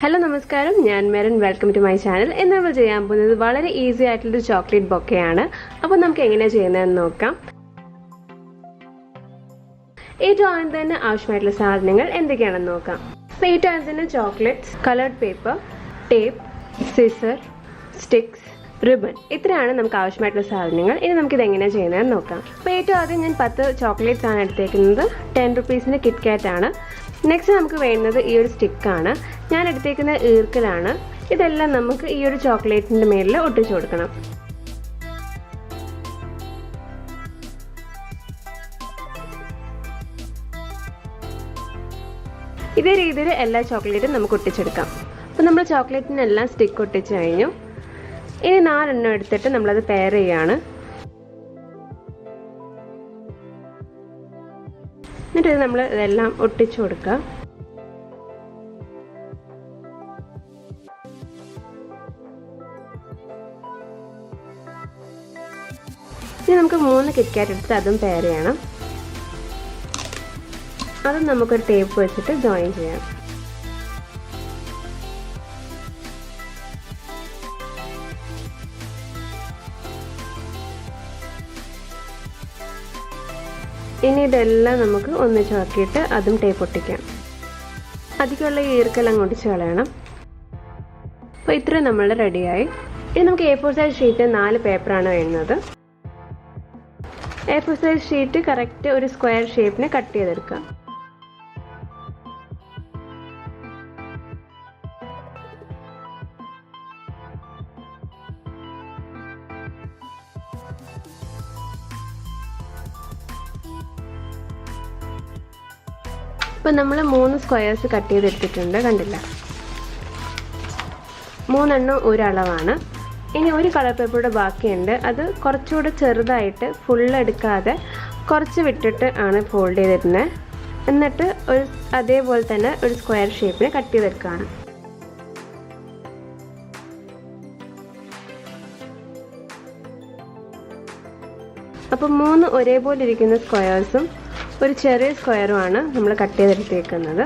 Hello നമസ്കാരം ഞാൻ Merin welcome to my channel ഇന്ന് നമ്മൾ ചെയ്യാൻ പോകുന്നത് വളരെ ഈസി ആയിട്ടുള്ള ചോക്ലേറ്റ് ബൊക്കെ ആണ് അപ്പോൾ നമുക്ക് എങ്ങനെ ചെയ്യുന്നതെന്ന് നോക്കാം ഏറ്റവും ആദ്യം തന്നെ ആവശ്യമായിട്ടുള്ള സാധനങ്ങൾ എന്തൊക്കെയാണെന്ന് നോക്കാം ഏറ്റവും ആദ്യം തന്നെ chocolates coloured paper tape scissor sticks ribbon ഇത്രയാണ് നമുക്ക് ആവശ്യമായിട്ടുള്ള സാധനങ്ങൾ ഇനി നമുക്ക് ഇത് എങ്ങനെ ചെയ്യുന്നതെന്ന് നോക്കാം അപ്പോൾ ഏറ്റവും ആദ്യം ഞാൻ 10 ചോക്ലേറ്റ്സ് ആണ് എടുത്തേക്കുന്നത് 10 രൂപീസിന്റെ കിറ്റ്കാറ്റ് ആണ് നെക്സ്റ്റ് നമുക്ക് വേണ്ടത് ഈ ഒരു സ്റ്റിക്കാണ് ഞാൻ എടുത്തേക്കുന്ന ഈർക്കലാണ് ഇതെല്ലാം നമുക്ക് ഈ ഒരു ചോക്ലേറ്റിന്റെ മേലിൽ ഒട്ടിച്ചു കൊടുക്കണം ഇതേ രീതിയിൽ എല്ലാ ചോക്ലേറ്റും നമുക്ക് ഒട്ടിച്ചെടുക്കാം അപ്പോൾ നമ്മൾ ചോക്ലേറ്റിനെല്ലാം സ്റ്റിക്ക് ഒട്ടിച്ചു കഴിഞ്ഞു ഇനി 4 എണ്ണം എടുത്തിട്ട് നമ്മളത് പെയർ ചെയ്യാണ് എന്നിട്ട് നമ്മൾ ഇതെല്ലാം ഒട്ടിച്ചു കൊടുക്കുക ഇനി നമുക്ക് 3 കിറ്റ്കാറ്റ് എടുത്ത് അതും പെയർ ചെയ്യണം അതും നമുക്കൊരു ടേപ്പ് വെച്ചിട്ട് ജോയിൻ ചെയ്യാം ഇനി ഇതെല്ലാം നമുക്ക് ഒന്നിച്ചാക്കിയിട്ട് അതും ടേപ്പ് ഒട്ടിക്കാം അതിലുള്ള ഈർക്കെല്ലാം ഒടിച്ച് കളയണം അപ്പോൾ ഇത്രയും നമ്മൾ റെഡിയായി ഇനി നമുക്ക് A4 സൈസ് ഷീറ്റ് 4 പേപ്പറാണ് വേണ്ടത് A4 സൈസ് ഷീറ്റ് കറക്റ്റ് ഒരു സ്ക്വയർ ഷേപ്പിന് കട്ട് ചെയ്തെടുക്കാം അപ്പോൾ നമ്മൾ 3 സ്ക്വയേഴ്സ് കട്ട് ചെയ്തെടുത്തിട്ടുണ്ട് കണ്ടില്ല 3 എണ്ണം ഒരു അളവാണ് ഇനി ഒരു കളർ പേപ്പറുടെ ബാക്കിയുണ്ട് അത് കുറച്ചുകൂടെ ചെറുതായിട്ട് ഫുൾ എടുക്കാതെ കുറച്ച് വിട്ടിട്ട് ആണ് ഫോൾഡ് ചെയ്തിരുന്നത് എന്നിട്ട് ഒരു അതേപോലെ തന്നെ ഒരു സ്ക്വയർ ഷേപ്പിന് കട്ട് ചെയ്തെടുക്കുകയാണ് അപ്പോൾ 3 ഒരേപോലെ ഇരിക്കുന്ന സ്ക്വയേഴ്സും ഒരു ചെറിയ സ്ക്വയറുമാണ് നമ്മൾ കട്ട് ചെയ്തെടുത്തേക്കുന്നത്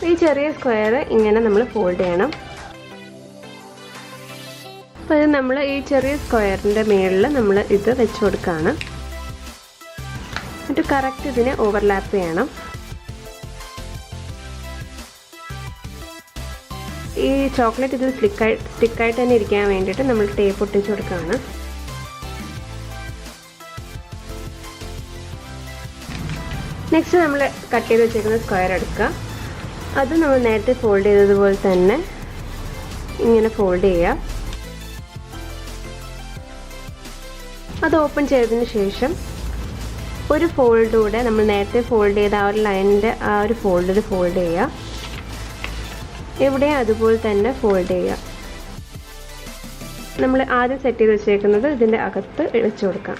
ഈ ചെറിയ സ്ക്വയർ ഇങ്ങനെ നമ്മൾ ഫോൾഡ് ചെയ്യണം അപ്പോൾ ഇത് നമ്മൾ ഈ ചെറിയ സ്ക്വയറിൻ്റെ മേളിൽ നമ്മൾ ഇത് വെച്ച് കൊടുക്കുകയാണ് എന്നിട്ട് കറക്റ്റ് ഇതിനെ ഓവർലാപ്പ് ചെയ്യണം ഈ ചോക്ലേറ്റ് ഇതിൽ സ്റ്റിക്കായിട്ട് തന്നെ ഇരിക്കാൻ വേണ്ടിയിട്ട് നമ്മൾ ടേപ്പ് ഒട്ടിച്ച് കൊടുക്കുകയാണ് നെക്സ്റ്റ് നമ്മൾ കട്ട് ചെയ്ത് വെച്ചേക്കുന്ന സ്ക്വയർ എടുക്കുക അത് നമ്മൾ നേരത്തെ ഫോൾഡ് ചെയ്തതുപോലെ തന്നെ ഇങ്ങനെ ഫോൾഡ് ചെയ്യുക അത് ഓപ്പൺ ചെയ്തതിന് ശേഷം ഒരു ഫോൾഡ് കൂടെ നമ്മൾ നേരത്തെ ഫോൾഡ് ചെയ്ത ആ ഒരു ലൈനിൻ്റെ ആ ഒരു ഫോൾഡിൽ ഫോൾഡ് ചെയ്യുക ഇവിടെ അതുപോലെ തന്നെ ഫോൾഡ് ചെയ്യുക നമ്മൾ ആദ്യം സെറ്റ് ചെയ്ത് വെച്ചേക്കുന്നത് ഇതിൻ്റെ അകത്ത് വെച്ച് കൊടുക്കാം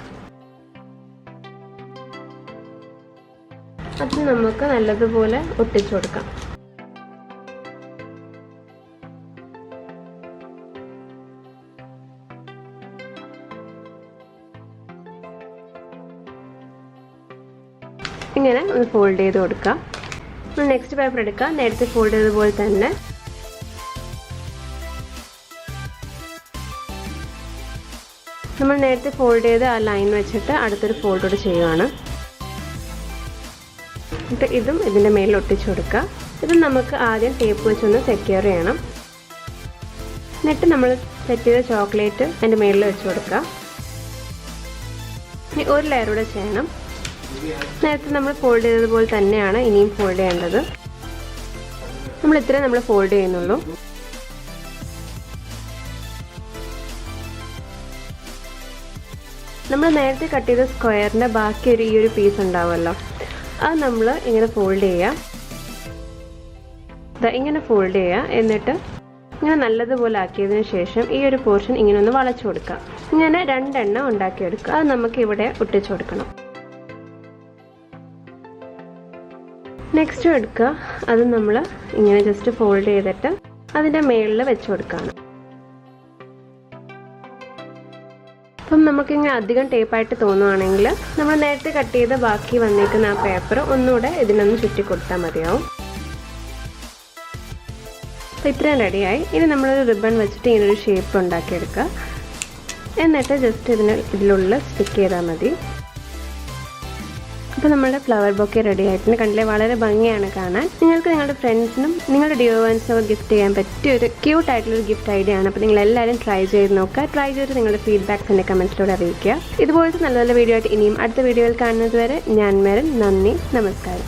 അത് നമുക്ക് നല്ലതുപോലെ ഒട്ടിച്ചു കൊടുക്കാം ഇങ്ങനെ ഒന്ന് ഫോൾഡ് ചെയ്ത് കൊടുക്കാം നെക്സ്റ്റ് പേപ്പർ എടുക്കുക നേരത്തെ ഫോൾഡ് ചെയ്തതുപോലെ തന്നെ നമ്മൾ നേരത്തെ ഫോൾഡ് ചെയ്ത് ആ ലൈൻ വെച്ചിട്ട് അടുത്തൊരു ഫോൾഡ് ചെയ്യുകയാണ് എന്നിട്ട് ഇതും ഇതിൻ്റെ മേലിൽ ഒട്ടിച്ചു കൊടുക്കുക ഇത് നമുക്ക് ആദ്യം ടേപ്പ് വെച്ചൊന്ന് സെക്യൂർ ചെയ്യണം എന്നിട്ട് നമ്മൾ സെറ്റ് ചെയ്ത ചോക്ലേറ്റ് അതിൻ്റെ മേലിൽ വെച്ച് കൊടുക്കുക ഇനി ഒരു ലെയർ കൂടെ ചെയ്യണം നേരത്തെ നമ്മൾ ഫോൾഡ് ചെയ്തതുപോലെ തന്നെയാണ് ഇനിയും ഫോൾഡ് ചെയ്യേണ്ടത് നമ്മൾ ഇത്രയും നമ്മൾ ഫോൾഡ് ചെയ്യുന്നുള്ളൂ നമ്മൾ നേരത്തെ കട്ട് ചെയ്ത സ്ക്വയറിൻ്റെ ബാക്കി ഈ ഒരു പീസ് ഉണ്ടാവുമല്ലോ അത് നമ്മൾ ഇങ്ങനെ ഫോൾഡ് ചെയ്യുക ഇങ്ങനെ ഫോൾഡ് ചെയ്യുക എന്നിട്ട് ഇങ്ങനെ നല്ലതുപോലെ ആക്കിയതിന് ശേഷം ഈ ഒരു പോർഷൻ ഇങ്ങനെ ഒന്ന് വളച്ചു കൊടുക്കുക ഇങ്ങനെ 2 എണ്ണം ഉണ്ടാക്കിയെടുക്കുക അത് നമുക്ക് ഇവിടെ ഒട്ടിച്ചു കൊടുക്കണം നെക്സ്റ്റ് എടുക്കുക അത് നമ്മൾ ഇങ്ങനെ ജസ്റ്റ് ഫോൾഡ് ചെയ്തിട്ട് അതിൻ്റെ മേളിൽ വെച്ച് കൊടുക്കുകയാണ് അപ്പം നമുക്കിങ്ങനെ അധികം ടേപ്പായിട്ട് തോന്നുവാണെങ്കിൽ നമ്മൾ നേരത്തെ കട്ട് ചെയ്ത ബാക്കി വന്നേക്കുന്ന ആ പേപ്പർ ഒന്നുകൂടെ ഇതിനൊന്ന് ചുറ്റി കൊടുത്താൽ മതിയാവും. അപ്പോൾ ഇത്രയും റെഡിയായി. ഇനി നമ്മളൊരു റിബൺ വെച്ചിട്ട് ഇങ്ങനൊരു ഷേപ്പ് ഉണ്ടാക്കിയെടുക്കുക. എന്നിട്ട് ജസ്റ്റ് ഇതിലുള്ള സ്റ്റിക്ക് ചെയ്താൽ മതി. അപ്പോൾ നമ്മുടെ ഫ്ലവർ ബൊക്കെ റെഡി ആയിട്ടുണ്ട്. കണ്ടില്ലേ, വളരെ ഭംഗിയാണ് കാണാൻ. നിങ്ങൾക്ക് നിങ്ങളുടെ ഫ്രണ്ട്സിനും നിങ്ങളുടെ ഡിയോവൻസിനും ഗിഫ്റ്റ് ചെയ്യാൻ പറ്റിയ ഒരു ക്യൂട്ടായിട്ടുള്ളൊരു ഗിഫ്റ്റ് ഐഡിയ ആണ്. അപ്പോൾ നിങ്ങൾ എല്ലാവരും ട്രൈ ചെയ്ത് നോക്കുക. ട്രൈ ചെയ്തിട്ട് നിങ്ങളുടെ ഫീഡ്ബാക്ക്സ് എൻ്റെ കമൻസിലൂടെ അറിയിക്കുക. ഇതുപോലത്തെ നല്ല നല്ല വീഡിയോ ആയിട്ട് ഇനിയും അടുത്ത വീഡിയോയിൽ കാണുന്നത് വരെ ഞാൻ മെറിൻ. നന്ദി, നമസ്കാരം.